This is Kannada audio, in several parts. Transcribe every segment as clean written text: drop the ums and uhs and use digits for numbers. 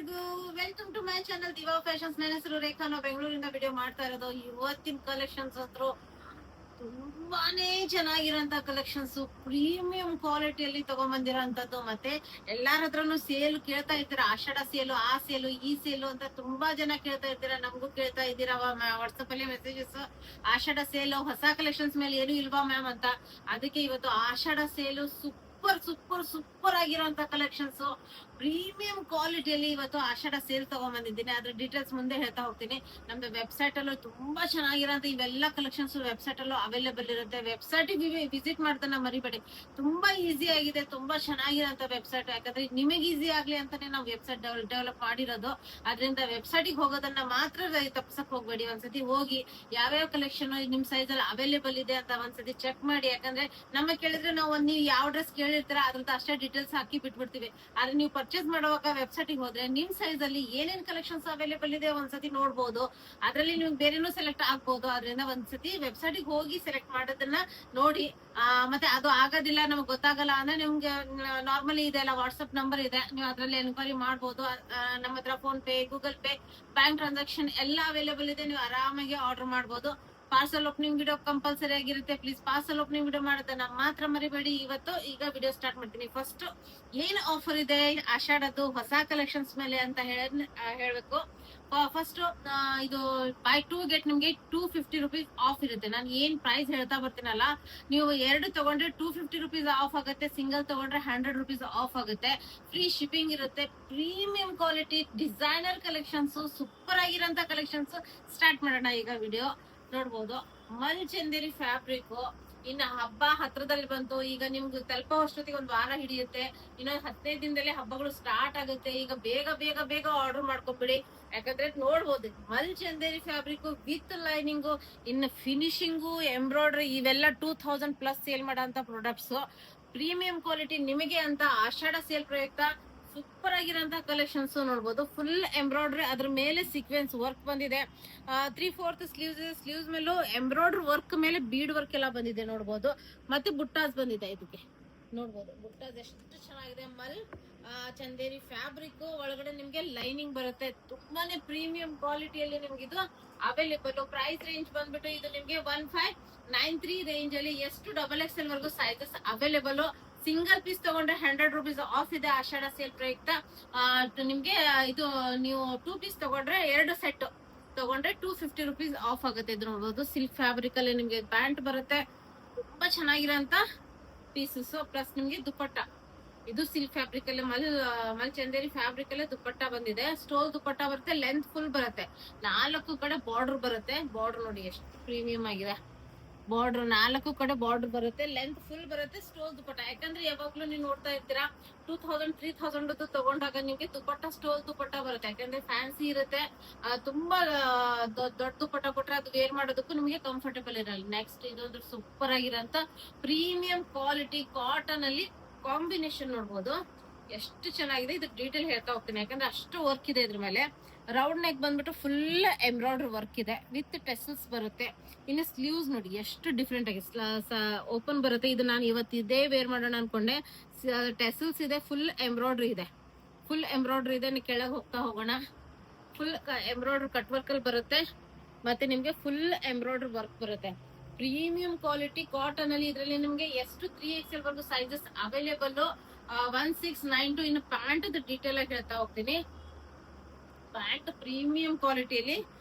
ಎಲ್ಲರಿಗೂ welcome to my channel Diva fashions. ನನ್ನ ಹೆಸರು ರೇಖಾ. ನಾವು ಬೆಂಗಳೂರಿಂದ ವಿಡಿಯೋ ಮಾಡ್ತಾ ಇರೋದು. ಇವತ್ತಿನ ಕಲೆಕ್ಷನ್ಸ್ ಅಂತೂ ತುಂಬಾನೇ ಚೆನ್ನಾಗಿರೋಂತ ಕಲೆಕ್ಷನ್ಸ್, ಪ್ರೀಮಿಯಂ ಕ್ವಾಲಿಟಿಯಲ್ಲಿ ತಗೊಂಡ್ಬಂದಿರೋಂಥದ್ದು. ಮತ್ತೆ ಎಲ್ಲಾರ ಹತ್ರನು ಸೇಲ್ ಕೇಳ್ತಾ ಇರ್ತೀರಾ, ಆಷಾಢ ಸೇಲು, ಆ ಸೇಲು, ಈ ಸೇಲು ಅಂತ ತುಂಬಾ ಜನ ಕೇಳ್ತಾ ಇರ್ತೀರಾ. ನಮಗೂ ಕೇಳ್ತಾ ಇದ್ದೀರಾ ವಾಟ್ಸಪ್ ಅಲ್ಲಿ ಮೆಸೇಜಸ್, ಆಷಾಢ ಸೇಲು ಹೊಸ ಕಲೆಕ್ಷನ್ಸ್ ಮೇಲೆ ಏನು ಇಲ್ವಾ ಮ್ಯಾಮ್ ಅಂತ. ಅದಕ್ಕೆ ಇವತ್ತು Ashadha sale super super super ಆಗಿರೋಂತ ಕಲೆಕ್ಷನ್ಸ್, ಪ್ರೀಮಿಯಂ ಕ್ವಾಲಿಟಿಯಲ್ಲಿ ಇವತ್ತು ಆಷಾಢ ಸೇಲ್ ತಗೊಂಡ್ಬಂದಿದ್ದೀನಿ. ಅದ್ರ ಡೀಟೇಲ್ಸ್ ಮುಂದೆ ಹೇಳ್ತಾ ಹೋಗ್ತೀನಿ. ನಮ್ದು ವೆಬ್ಸೈಟ್ ಅಲ್ಲೂ ತುಂಬಾ ಚೆನ್ನಾಗಿರೋಂತ ಇವೆಲ್ಲ ಕಲೆಕ್ಷನ್ಸ್ ವೆಬ್ಸೈಟ್ ಅಲ್ಲೂ ಅವೈಲೇಬಲ್ ಇರುತ್ತೆ. ವೆಬ್ಸೈಟ್ ವಿಸಿಟ್ ಮಾಡ್ತಾನೆ ಮರಿಬೇಡಿ. ತುಂಬಾ ಈಸಿ ಆಗಿದೆ, ತುಂಬಾ ಚೆನ್ನಾಗಿರೋಂತ ವೆಬ್ಸೈಟ್. ಯಾಕಂದ್ರೆ ನಿಮಗೆ ಈಸಿ ಆಗ್ಲಿ ಅಂತಾನೆ ನಾವು ವೆಬ್ಸೈಟ್ ಡೆವಲಪ್ ಮಾಡಿರೋದು. ಅದರಿಂದ ವೆಬ್ಸೈಟ್ಗೆ ಹೋಗೋದನ್ನ ಮಾತ್ರ ತಪ್ಸಕ್ ಹೋಗ್ಬೇಡಿ. ಒಂದ್ಸತಿ ಹೋಗಿ ಯಾವ್ಯಾವ ಕಲೆಕ್ಷನ್ ನಿಮ್ ಸೈಜ್ ಅಲ್ಲಿ ಅವೈಲೇಬಲ್ ಇದೆ ಅಂತ ಒಂದ್ಸತಿ ಚೆಕ್ ಮಾಡಿ. ಯಾಕಂದ್ರೆ ನಮ್ಮ ಕೇಳಿದ್ರೆ ನಾವು ನೀವು ಯಾವ ಡ್ರೆಸ್ ಕೇಳಿರ್ತೀರಾ ಅದ್ರದ್ದು ಅಷ್ಟೇ ಡೀಟೇಲ್ಸ್ ಹಾಕಿ ಬಿಟ್ಬಿಡ್ತೀವಿ. ಆದ್ರೆ ನೀವು ಪರ್ಚೇಸ್ ಮಾಡುವಾಗ ವೆಬ್ಸೈಟ್ ಹೋದ್ರೆ ನಿಮ್ ಸೈಜ್ ಅಲ್ಲಿ ಏನೇನ್ ಕಲೆಕ್ಷನ್ಸ್ ಅವೈಲೇಬಲ್ ಇದೆ ಒಂದ್ಸತಿ ನೋಡ್ಬೋದು. ಅದ್ರಲ್ಲಿ ನಿಮ್ಗೆ ಬೇರೆನೂ ಸೆಲೆಕ್ಟ್ ಆಗ್ಬೋದು. ಅದರಿಂದ ಒಂದ್ಸತಿ ವೆಬ್ಸೈಟ್ ಹೋಗಿ ಸೆಲೆಕ್ಟ್ ಮಾಡೋದನ್ನ ನೋಡಿ. ಮತ್ತೆ ಅದು ಆಗೋದಿಲ್ಲ, ನಮ್ಗೆ ಗೊತ್ತಾಗಲ್ಲ ಅಂದ್ರೆ ನಿಮ್ಗೆ ನಾರ್ಮಲಿ ಇದೆಲ್ಲ ವಾಟ್ಸ್ಆಪ್ ನಂಬರ್ ಇದೆ, ನೀವು ಅದ್ರಲ್ಲಿ ಎನ್ಕ್ವೈರಿ ಮಾಡ್ಬೋದು. ನಮ್ಮ ಹತ್ರ phone pay, Google pay, bank transaction ಎಲ್ಲ ಅವೈಲೇಬಲ್ ಇದೆ. ನೀವು ಆರಾಮಾಗಿ ಆರ್ಡರ್ ಮಾಡ್ಬೋದು. ಪಾರ್ಸಲ್ ಓಪನಿಂಗ್ ವಿಡಿಯೋ ಕಂಪಲ್ಸರಿ ಆಗಿರುತ್ತೆ. ಪ್ಲೀಸ್ ಪಾರ್ಸಲ್ ಓಪನಿಂಗ್ ವಿಡಿಯೋ ಮಾಡೋದನ್ನ ಮಾತ್ರ ಮರಿಬೇಡಿ. ಈಗ ವಿಡಿಯೋ ಸ್ಟಾರ್ಟ್ ಮಾಡ್ತೀನಿ. ಫಸ್ಟ್ ಏನ್ ಆಫರ್ ಇದೆ ಆಷಾಢದ್ದು ಹೊಸ ಕಲೆಕ್ಷನ್ಸ್ ಮೇಲೆ ಅಂತ ಹೇಳ್ಬೇಕು. ಫಸ್ಟ್ ಇದು ಬೈ 2 ಗೆಟ್ ನಿಮ್ಗೆ 250 ರುಪೀಸ್ ಆಫ್ ಇರುತ್ತೆ. ನಾನು ಏನ್ ಪ್ರೈಸ್ ಹೇಳ್ತಾ ಬರ್ತೀನಲ್ಲ, ನೀವು 2 ತಗೊಂಡ್ರೆ 250 ರುಪೀಸ್ ಆಫ್ ಆಗುತ್ತೆ. ಸಿಂಗಲ್ ತಗೊಂಡ್ರೆ 100 ರುಪೀಸ್ ಆಫ್ ಆಗುತ್ತೆ. ಫ್ರೀ ಶಿಪ್ಪಿಂಗ್ ಇರುತ್ತೆ. Premium quality designer collections, super ಆಗಿರೋಂತ ಕಲೆಕ್ಷನ್ಸ್. ಸ್ಟಾರ್ಟ್ ಮಾಡೋಣ ಈಗ ವಿಡಿಯೋ. ನೋಡ್ಬೋದು ಮಲ್ಚಂದೇರಿ ಫ್ಯಾಬ್ರಿಕ್. ಇನ್ನ ಹಬ್ಬ ಹತ್ರದಲ್ಲಿ ಬಂತು. ಈಗ ನಿಮ್ಗೆ ತಲುಪೋ ಅಷ್ಟೊತ್ತಿಗೆ ಒಂದ್ ವಾರ ಹಿಡಿಯುತ್ತೆ. ಇನ್ನೊಂದ್ 15 ದಿನದಲ್ಲಿ ಹಬ್ಬಗಳು ಸ್ಟಾರ್ಟ್ ಆಗುತ್ತೆ. ಈಗ ಬೇಗ ಬೇಗ ಬೇಗ ಆರ್ಡರ್ ಮಾಡ್ಕೊಬಿಡಿ. ಯಾಕಂದ್ರೆ ನೋಡ್ಬೋದು ಮಲ್ಚಂದೇರಿ ಫ್ಯಾಬ್ರಿಕ್ ವಿತ್ ಲೈನಿಂಗು, ಇನ್ನು ಫಿನಿಶಿಂಗು, ಎಂಬ್ರಾಯ್ಡ್ರಿ ಇವೆಲ್ಲ 2000 ಪ್ಲಸ್ ಸೇಲ್ ಮಾಡೋಂತ ಪ್ರಾಡಕ್ಟ್ಸ್. ಪ್ರೀಮಿಯಂ ಕ್ವಾಲಿಟಿ ನಿಮಗೆ ಅಂತ ಆಷಾಢ ಸೇಲ್ ಪ್ರಯುಕ್ತ ಸೂಪರ್ ಆಗಿರೋಂತ ಕಲೆಕ್ಷನ್ಸ್ ನೋಡ್ಬೋದು. ಫುಲ್ ಎಂಬ್ರಾಯ್ಡ್ರಿ, ಅದ್ರ ಮೇಲೆ ಸೀಕ್ವೆನ್ಸ್ ವರ್ಕ್ ಬಂದಿದೆ. 3/4 ಸ್ಲೀವ್ಸ್ ಮೇಲೂ ಎಂಬ್ರಾಯ್ಡ್ರಿ ವರ್ಕ್ ಮೇಲೆ ಬೀಡ್ ವರ್ಕ್ ಎಲ್ಲ ಬಂದಿದೆ ನೋಡ್ಬೋದು. ಮತ್ತೆ ಬುಟ್ಟಾಸ್ ಬಂದಿದೆ ಇದಕ್ಕೆ ನೋಡ್ಬೋದು. ಬುಟ್ಟಾಸ್ ಎಷ್ಟು ಚೆನ್ನಾಗಿದೆ. ಚಂದೇರಿ ಫ್ಯಾಬ್ರಿಕ್ ಒಳಗಡೆ ನಿಮ್ಗೆ ಲೈನಿಂಗ್ ಬರುತ್ತೆ. ತುಂಬಾನೇ ಪ್ರೀಮಿಯಂ ಕ್ವಾಲಿಟಿಯಲ್ಲಿ ನಿಮ್ಗೆ ಇದು ಅವೈಲೇಬಲ್. ಪ್ರೈಸ್ ರೇಂಜ್ ಬಂದ್ಬಿಟ್ಟು ಇದು ನಿಮ್ಗೆ 1593 ರೇಂಜ್ ಅಲ್ಲಿ ಎಷ್ಟು XXL ವರ್ಗು ಸೈಜಸ್ ಅವೈಲೇಬಲ್. ಸಿಂಗಲ್ ಪೀಸ್ ತಗೊಂಡ್ರೆ 100 ರುಪೀಸ್ ಆಫ್ ಇದೆ ಆಷಾಢ ಸೇಲ್ ಪ್ರಯುಕ್ತ. ನಿಮ್ಗೆ ಇದು ನೀವು 2 ಪೀಸ್ ತಗೊಂಡ್ರೆ 2 ಸೆಟ್ ತಗೊಂಡ್ರೆ 250 ರುಪೀಸ್ ಆಫ್ ಆಗುತ್ತೆ. ಇದು ನೋಡ್ಬೋದು ಸಿಲ್ಕ್ ಫ್ಯಾಬ್ರಿಕ್ ಅಲ್ಲಿ ನಿಮ್ಗೆ ಪ್ಯಾಂಟ್ ಬರುತ್ತೆ. ತುಂಬಾ ಚೆನ್ನಾಗಿರೋಂತ ಪೀಸಸ್. ಪ್ಲಸ್ ನಿಮ್ಗೆ ದುಪ್ಪಟ್ಟ, ಇದು ಸಿಲ್ಕ್ ಫ್ಯಾಬ್ರಿಕ್ ಅಲ್ಲಿ ಮಲ್ಚಂದೇರಿ ಫ್ಯಾಬ್ರಿಕ್ ಅಲ್ಲೇ ದುಪ್ಪಟ್ಟ ಬಂದಿದೆ. ಸ್ಟೋಲ್ ದುಪ್ಪಟ್ಟ ಬರುತ್ತೆ. ಲೆಂತ್ ಫುಲ್ ಬರುತ್ತೆ. 4 ಕಡೆ ಬಾರ್ಡರ್ ಬರುತ್ತೆ. ಬಾರ್ಡರ್ ನೋಡಿ ಎಷ್ಟು ಪ್ರೀಮಿಯಂ ಆಗಿದೆ. ಬಾರ್ಡರ್ 4 ಕಡೆ ಬಾರ್ಡರ್ ಬರುತ್ತೆ. ಲೆಂತ್ ಫುಲ್ ಬರುತ್ತೆ. ಸ್ಟೋಲ್ ದುಪ್ಪಟ್ಟ. ಯಾಕಂದ್ರೆ ಯಾವಾಗ್ಲೂ ನೀವು ನೋಡ್ತಾ ಇರ್ತೀರಾ 2000-3000 ತಗೊಂಡಾಗ ನಿಮ್ಗೆ ದುಪ್ಪಟ್ಟ ಸ್ಟೋಲ್ ದುಪ್ಪಟ್ಟ ಬರುತ್ತೆ. ಯಾಕಂದ್ರೆ ಫ್ಯಾನ್ಸಿ ಇರುತ್ತೆ. ತುಂಬಾ ದೊಡ್ಡ ದುಪ್ಪಟ್ಟ ಕೊಟ್ರೆ ಅದು ವೇರ್ ಮಾಡೋದಕ್ಕೂ ನಿಮ್ಗೆ ಕಂಫರ್ಟಬಲ್ ಇರಲ್ಲ. ನೆಕ್ಸ್ಟ್ ಇದೊಂದು ಸೂಪರ್ ಆಗಿರೋಂತ ಪ್ರೀಮಿಯಂ ಕ್ವಾಲಿಟಿ ಕಾಟನ್ ಅಲ್ಲಿ ಕಾಂಬಿನೇಷನ್ ನೋಡ್ಬೋದು ಎಷ್ಟು ಚೆನ್ನಾಗಿದೆ. ಇದಕ್ಕೆ ಡೀಟೇಲ್ ಹೇಳ್ತಾ ಹೋಗ್ತೀನಿ ಯಾಕಂದ್ರೆ ಅಷ್ಟು ವರ್ಕ್ ಇದೆ ಇದ್ರ ಮೇಲೆ. ರೌಂಡ್ ನೆಕ್ ಬಂದ್ಬಿಟ್ಟು ಫುಲ್ ಎಂಬ್ರಾಯ್ಡ್ರಿ ವರ್ಕ್ ಇದೆ ವಿತ್ ಟೆಸಲ್ಸ್ ಬರುತ್ತೆ. ಇನ್ನು ಸ್ಲೀವ್ಸ್ ನೋಡಿ ಎಷ್ಟು ಡಿಫ್ರೆಂಟ್ ಆಗಿ ಓಪನ್ ಬರುತ್ತೆ. ಇದು ನಾನು ಇವತ್ತು ಇದೇ ವೇರ್ ಮಾಡೋಣ ಅನ್ಕೊಂಡೆ. ಟೆಸಲ್ಸ್ ಇದೆ, ಫುಲ್ ಎಂಬ್ರಾಯ್ಡ್ರಿ ಇದೆ. ಕೆಳಗೆ ಹೋಗ್ತಾ ಹೋಗೋಣ. ಫುಲ್ ಎಂಬ್ರಾಯ್ಡ್ರಿ ಕಟ್ ವರ್ಕ್ ಅಲ್ಲಿ ಬರುತ್ತೆ. ಮತ್ತೆ ನಿಮ್ಗೆ ಫುಲ್ ಎಂಬ್ರಾಯ್ಡ್ರಿ ವರ್ಕ್ ಬರುತ್ತೆ. ಪ್ರೀಮಿಯಂ ಕ್ವಾಲಿಟಿ ಕಾಟನ್ ಅಲ್ಲಿ. ಇದ್ರಲ್ಲಿ ನಿಮ್ಗೆ ಎಷ್ಟು 3XL ವರ್ಗು ಸೈಜಸ್ ಅವೈಲೇಬಲ್. 1692. ಇನ್ನು ಪ್ಯಾಂಟ್ ಡೀಟೇಲ್ ಆಗಿ ಹೇಳ್ತಾ ಹೋಗ್ತೀನಿ. ಪ್ಯಾಂಟ್ ಪ್ರೀಮಿಯಂ ಕ್ವಾಲಿಟಿಯಲ್ಲಿ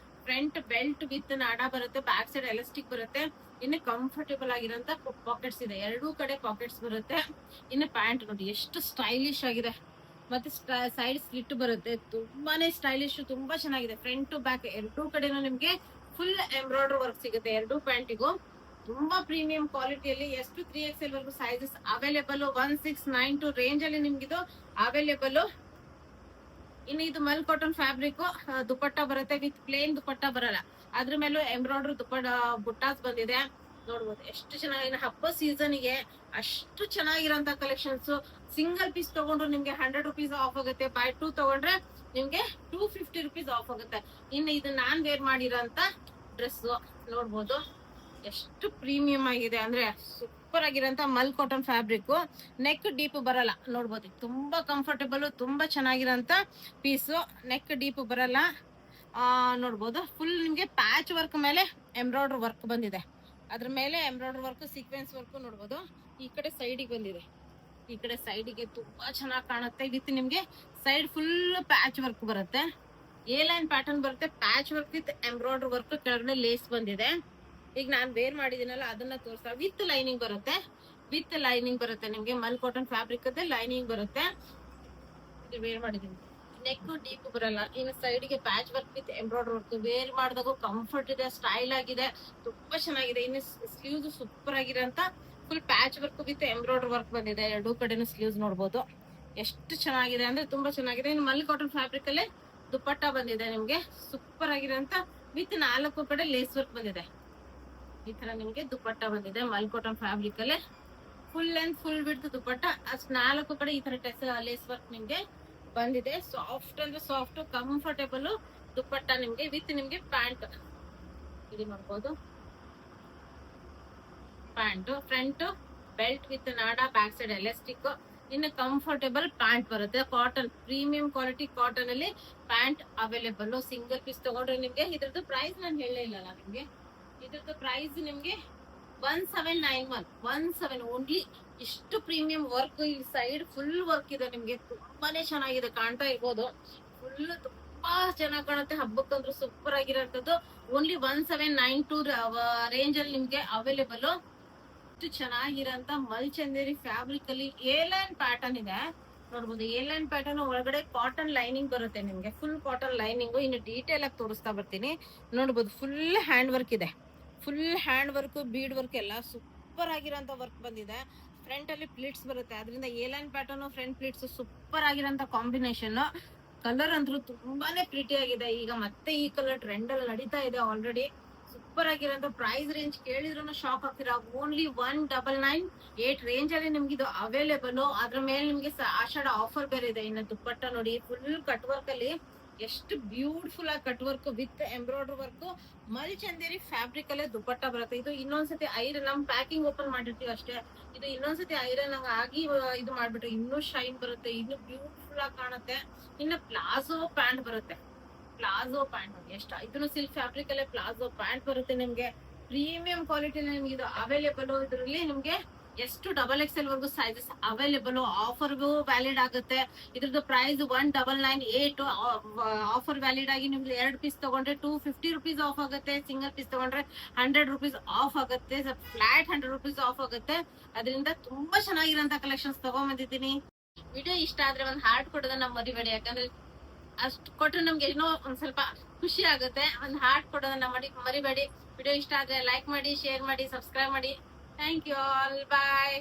ಫ್ರಂಟ್ ಬೆಲ್ಟ್ ವಿತ್ ನಾಡ ಬರುತ್ತೆ. ಬ್ಯಾಕ್ ಸೈಡ್ ಎಲಾಸ್ಟಿಕ್ ಬರುತ್ತೆ. ಇನ್ನು ಕಂಫರ್ಟೇಬಲ್ ಆಗಿರೋಂತ ಪಾಕೆಟ್ಸ್ ಇದೆ. 2 ಕಡೆ ಪಾಕೆಟ್ಸ್ ಬರುತ್ತೆ. ಇನ್ನು ಪ್ಯಾಂಟ್ ನೋಡಿ ಎಷ್ಟು ಸ್ಟೈಲಿಶ್ ಆಗಿದೆ. ಮತ್ತೆ ಸೈಡ್ ಸ್ಲಿಟ್ ಬರುತ್ತೆ. ತುಂಬಾನೇ ಸ್ಟೈಲಿಶ್, ತುಂಬಾ ಚೆನ್ನಾಗಿದೆ. ಫ್ರಂಟ್ ಟು ಬ್ಯಾಕ್ 2 ಕಡೆನೂ ನಿಮ್ಗೆ ಫುಲ್ ಎಂಬ್ರಾಯ್ಡ್ರಿ ವರ್ಕ್ ಸಿಗುತ್ತೆ 2 ಪ್ಯಾಂಟಿಗೂ. ತುಂಬಾ ಪ್ರೀಮಿಯಂ ಕ್ವಾಲಿಟಿಯಲ್ಲಿ ಎಷ್ಟು 3XL ವರ್ಗು ಸೈಜಸ್ ಅವೈಲೇಬಲ್. 1692 ರೇಂಜ್ ಅಲ್ಲಿ ನಿಮ್ಗಿದು ಅವೈಲೇಬಲ್. ಇನ್ನು ಇದು ಮಲ್ ಕಾಟನ್ ಫ್ಯಾಬ್ರಿಕ್. ದುಪ್ಪಟ್ಟ ಬರುತ್ತೆ ವಿತ್ ಪ್ಲೇನ್ ದುಪ್ಪಟ್ಟ ಬರಲ್ಲ. ಅದ್ರ ಮೇಲೂ ಎಂಬ್ರಾಯ್ಡ್ರಿ ಬುಟ್ಟಾಸ್ ಬಂದಿದೆ ನೋಡ್ಬೋದು ಎಷ್ಟು ಚೆನ್ನಾಗಿ. ಹಬ್ಬ ಸೀಸನ್ ಗೆ ಅಷ್ಟು ಚೆನ್ನಾಗಿರೋಂತ ಕಲೆಕ್ಷನ್ಸ್. ಸಿಂಗಲ್ ಪೀಸ್ ತಗೊಂಡ್ರು ನಿಮ್ಗೆ 100 ರುಪೀಸ್ ಆಫ್ ಆಗುತ್ತೆ. ಬೈ 2 ತಗೊಂಡ್ರೆ ನಿಮ್ಗೆ 250 ರುಪೀಸ್ ಆಫ್ ಆಗುತ್ತೆ. ಇನ್ನು ಇದು ನಾನ್ ವೇರ್ ಮಾಡಿರೋಂತ ಡ್ರೆಸ್ ನೋಡ್ಬೋದು ಎಷ್ಟು ಪ್ರೀಮಿಯಂ ಆಗಿದೆ ಅಂದ್ರೆ ಸೂಪರ್ ಆಗಿರೋಂತ ಮಲ್ ಕಾಟನ್ ಫ್ಯಾಬ್ರಿಕ್. ನೆಕ್ ಡೀಪ್ ಬರಲ್ಲ ನೋಡ್ಬೋದು, ತುಂಬಾ ಕಂಫರ್ಟಬಲ್, ತುಂಬಾ ಚೆನ್ನಾಗಿರೋಂತ ಪೀಸು. ನೆಕ್ ಡೀಪ್ ಬರಲ್ಲ. ನೋಡ್ಬೋದು ಫುಲ್ ನಿಮ್ಗೆ ಪ್ಯಾಚ್ ವರ್ಕ್ ಮೇಲೆ ಎಂಬ್ರಾಯ್ಡ್ರಿ ವರ್ಕ್ ಬಂದಿದೆ. ಅದ್ರ ಮೇಲೆ ಎಂಬ್ರಾಯ್ಡ್ರಿ ವರ್ಕ್, ಸೀಕ್ವೆನ್ಸ್ ವರ್ಕ್ ನೋಡ್ಬೋದು. ಈ ಕಡೆ ಸೈಡಿಗೆ ಬಂದಿದೆ, ಈ ಕಡೆ ಸೈಡಿಗೆ ತುಂಬಾ ಚೆನ್ನಾಗಿ ಕಾಣುತ್ತೆ. ವಿತ್ ನಿಮ್ಗೆ ಸೈಡ್ ಫುಲ್ ಪ್ಯಾಚ್ ವರ್ಕ್ ಬರುತ್ತೆ. ಎ ಲೈನ್ ಪ್ಯಾಟರ್ನ್ ಬರುತ್ತೆ, patch work with embroidery work, ಕೆಳಗಡೆ ಲೇಸ್ ಬಂದಿದೆ. ಈಗ ನಾನ್ ವೇರ್ ಮಾಡಿದಿನಲ್ಲ ಅದನ್ನ ತೋರಿಸ್ತಾ. ವಿತ್ ಲೈನಿಂಗ್ ಬರುತ್ತೆ, ವಿತ್ ಲೈನಿಂಗ್ ಬರುತ್ತೆ ನಿಮ್ಗೆ. ಮಲ್ ಕಾಟನ್ ಫ್ಯಾಬ್ರಿಕ್ ಅದೇ ಲೈನಿಂಗ್ ಬರುತ್ತೆ. ವೇರ್ ಮಾಡಿದೀನಿ, ನೆಕ್ ಡೀಪ್ ಬರಲ್ಲ. ಇನ್ನು ಸೈಡ್ ಗೆ patch work with embroidery work. Wear ಮಾಡಿದಾಗ ಕಂಫರ್ಟ್ ಇದೆ, ಸ್ಟೈಲ್ ಆಗಿದೆ, ತುಂಬಾ ಚೆನ್ನಾಗಿದೆ. ಇನ್ನು ಸ್ಲೀವ್ಸ್ ಸೂಪರ್ ಆಗಿರೋಂತ full patch work with embroidery work ಬಂದಿದೆ. ಎರಡೂ ಕಡೆನೂ ಸ್ಲೀವ್ಸ್ ನೋಡ್ಬೋದು, ಎಷ್ಟು ಚೆನ್ನಾಗಿದೆ ಅಂದ್ರೆ ತುಂಬಾ ಚೆನ್ನಾಗಿದೆ. ಇನ್ನು ಮಲ್ ಕಾಟನ್ ಫ್ಯಾಬ್ರಿಕ್ ಅಲ್ಲೇ ದುಪ್ಪಟ್ಟ ಬಂದಿದೆ ನಿಮ್ಗೆ, ಸೂಪರ್ ಆಗಿರೋಂತ ವಿತ್ 4 ಕಡೆ ಲೇಸ್ ವರ್ಕ್ ಬಂದಿದೆ. ಈ ತರ ನಿಮ್ಗೆ ದುಪ್ಪಟ್ಟ ಬಂದಿದೆ ಮಲ್ ಕಾಟನ್ ಫ್ಯಾಬ್ರಿಕ್ ಅಲ್ಲೇ. ಫುಲ್ ಲೆಂತ್ ಫುಲ್ ವಿಡ್ತ್ ದುಪ್ಪಟ್ಟ, ಅಷ್ಟ್ 4 ಕಡೆ ಈ ತರ ಲೇಸ್ ವರ್ಕ್ ನಿಮ್ಗೆ ಬಂದಿದೆ. ಸಾಫ್ಟ್ ಅಂದ್ರೆ ಸಾಫ್ಟ್, ಕಂಫರ್ಟೇಬಲ್ ದುಪ್ಪಟ್ಟ ನಿಮ್ಗೆ. ವಿತ್ ನಿಮ್ಗೆ ಪ್ಯಾಂಟ್ ಇಲ್ಲಿ ನೋಡ್ಬೋದು, ಪ್ಯಾಂಟ್ ಫ್ರಂಟ್ ಬೆಲ್ಟ್ ವಿತ್ ನಾಡ, ಬ್ಯಾಕ್ ಸೈಡ್ ಎಲಾಸ್ಟಿಕ್. ಇನ್ನು ಕಂಫರ್ಟೇಬಲ್ ಪ್ಯಾಂಟ್ ಬರುತ್ತೆ. ಕಾಟನ್, ಪ್ರೀಮಿಯಂ ಕ್ವಾಲಿಟಿ ಕಾಟನ್ ಅಲ್ಲಿ ಪ್ಯಾಂಟ್ ಅವೈಲೇಬಲ್. ಸಿಂಗಲ್ ಪೀಸ್ ತಗೊಂಡ್ರೆ ನಿಮ್ಗೆ ಇದ್ರದ್ದು ಪ್ರೈಸ್ ನಾನು ಹೇಳೇ ಇಲ್ಲಲ್ಲ ನಿಮ್ಗೆ. ಇದ್ರದ್ದು ಪ್ರೈಸ್ ನಿಮ್ಗೆ 1791 ಓನ್ಲಿ. ಇಷ್ಟು ಪ್ರೀಮಿಯಂ ವರ್ಕ್, ಈ ಸೈಡ್ ಫುಲ್ ವರ್ಕ್ ಇದೆ ನಿಮ್ಗೆ, ತುಂಬಾನೇ ಚೆನ್ನಾಗಿದೆ, ಕಾಣ್ತಾ ಇರ್ಬೋದು. ಫುಲ್ ತುಂಬಾ ಚೆನ್ನಾಗಿ ಕಾಣುತ್ತೆ. ಹಬ್ಬಕ್ಕಂದ್ರೂ ಸೂಪರ್ ಆಗಿರೋಂಥದ್ದು. ಓನ್ಲಿ 1792 ರೇಂಜ್ ಅಲ್ಲಿ ನಿಮ್ಗೆ ಅವೈಲೇಬಲ್. ಚೆನ್ನಾಗಿರೋಂತ ಮಲ್ ಚಂದೇರಿ ಫ್ಯಾಬ್ರಿಕ್ ಅಲ್ಲಿ ಎ ಲೈನ್ ಪ್ಯಾಟರ್ನ್ ಇದೆ ನೋಡ್ಬೋದು. ಎ ಲೈನ್ ಪ್ಯಾಟರ್ನ್ ಒಳಗಡೆ ಕಾಟನ್ ಲೈನಿಂಗ್ ಬರುತ್ತೆ ನಿಮ್ಗೆ, ಫುಲ್ ಕಾಟನ್ ಲೈನಿಂಗ್. ಇನ್ನು ಡೀಟೇಲ್ ಆಗಿ ತೋರಿಸ್ತಾ ಬರ್ತೀನಿ ನೋಡ್ಬೋದು. ಫುಲ್ ಹ್ಯಾಂಡ್ ವರ್ಕ್ ಇದೆ, full hand work, bead work ಎಲ್ಲ ಸೂಪರ್ ಆಗಿರೋಂತ ವರ್ಕ್ ಬಂದಿದೆ. ಫ್ರಂಟ್ ಅಲ್ಲಿ ಪ್ಲೀಟ್ಸ್ ಬರುತ್ತೆ, ಅದರಿಂದ A line pattern front pleats super ಆಗಿರೋಂತ ಕಾಂಬಿನೇಷನ್. ಕಲರ್ ಅಂತೂ ತುಂಬಾನೇ ಪ್ರಿಟಿ ಆಗಿದೆ. ಈಗ ಮತ್ತೆ ಈ ಕಲರ್ ಟ್ರೆಂಡ್ ಅಲ್ಲಿ ನಡೀತಾ ಇದೆ ಆಲ್ರೆಡಿ. ಸೂಪರ್ ಆಗಿರೋಂತ ಪ್ರೈಸ್ ರೇಂಜ್ ಕೇಳಿದ್ರು ಶಾಕ್ ಆಗ್ತೀರಾ. ಓನ್ಲಿ 1998 ರೇಂಜ್ ಅಲ್ಲಿ ನಿಮ್ಗೆ ಇದು ಅವೈಲೇಬಲ್. ಅದ್ರ ಮೇಲೆ ನಿಮ್ಗೆ ಆಷಾಢ ಆಫರ್ ಬೇರೆ ಇದೆ. ಇನ್ನು ದುಪ್ಪಟ್ಟ ನೋಡಿ, ಫುಲ್ ಕಟ್ ವರ್ಕ್ ಅಲ್ಲಿ ಎಷ್ಟು ಬ್ಯೂಟಿಫುಲ್ ಆಗಿ cut work with embroidery work. Mul Chanderi fabric ಅಲ್ಲೇ ದುಪ್ಪಟ್ಟ ಬರುತ್ತೆ. ಇದು ಇನ್ನೊಂದ್ಸತಿ ಐರನ್, ನಮ್ ಪ್ಯಾಕಿಂಗ್ ಓಪನ್ ಮಾಡಿರ್ತೀವಿ ಅಷ್ಟೇ. ಇದು ಇನ್ನೊಂದ್ಸತಿ ಐರನ್ ಆಗಿ ಇದು ಮಾಡ್ಬಿಟ್ರೆ ಇನ್ನೂ ಶೈನ್ ಬರುತ್ತೆ, ಇನ್ನು ಬ್ಯೂಟಿಫುಲ್ ಆಗಿ ಕಾಣುತ್ತೆ. ಇನ್ನು ಪ್ಲಾಜೋ ಪ್ಯಾಂಟ್ ಬರುತ್ತೆ, ಪ್ಲಾಜೋ ಪ್ಯಾಂಟ್ ನೋಡಿ ಎಷ್ಟು. ಇದನ್ನು ಸಿಲ್ಕ್ ಫ್ಯಾಬ್ರಿಕ್ ಅಲ್ಲೇ ಪ್ಲಾಜೋ ಪ್ಯಾಂಟ್ ಬರುತ್ತೆ ನಿಮ್ಗೆ. ಪ್ರೀಮಿಯಂ ಕ್ವಾಲಿಟಿ ನಿಮ್ಗೆ ಇದು ಅವೈಲೇಬಲ್. ಇದರಲ್ಲಿ ನಿಮ್ಗೆ ಎಷ್ಟು XXL ವರ್ಗು ಸೈಜಸ್ ಅವೈಲೇಬಲ್. ಆಫರ್ಗೂ ವ್ಯಾಲಿಡ್ ಆಗುತ್ತೆ. ಇದ್ರದ್ದು ಪ್ರೈಸ್ 1998. ಆಫರ್ ವ್ಯಾಲಿಡ್ ಆಗಿ ನಿಮ್ಗೆ 2 ಪೀಸ್ ತಗೊಂಡ್ರೆ 250 ರುಪೀಸ್ ಆಫ್ ಆಗುತ್ತೆ. ಸಿಂಗಲ್ ಪೀಸ್ ತಗೊಂಡ್ರೆ 100 ರುಪೀಸ್ ಆಫ್ ಆಗುತ್ತೆ. ಫ್ಲಾಟ್ 100 ರುಪೀಸ್ ಆಫ್ ಆಗುತ್ತೆ. ಅದರಿಂದ ತುಂಬಾ ಚೆನ್ನಾಗಿರೋಂತ ಕಲೆಕ್ಷನ್ಸ್ ತಗೊಂಡ್ಬಂದಿದ್ದೀನಿ. ವಿಡಿಯೋ ಇಷ್ಟ ಆದ್ರೆ ಒಂದ್ ಹಾರ್ಟ್ ಕೊಡೋದನ್ನ ಮರಿಬೇಡಿ, ಯಾಕಂದ್ರೆ ಅಷ್ಟು ಕೊಟ್ರೆ ನಮ್ಗೆ ಏನೋ ಒಂದ್ ಸ್ವಲ್ಪ ಖುಷಿ ಆಗುತ್ತೆ. ಒಂದ್ ಹಾರ್ಟ್ ಕೊಡೋದನ್ನ ಮರಿಬೇಡಿ. ವಿಡಿಯೋ ಇಷ್ಟ ಆದ್ರೆ ಲೈಕ್ ಮಾಡಿ, ಶೇರ್ ಮಾಡಿ, ಸಬ್ಸ್ಕ್ರೈಬ್ ಮಾಡಿ. Thank you all, bye.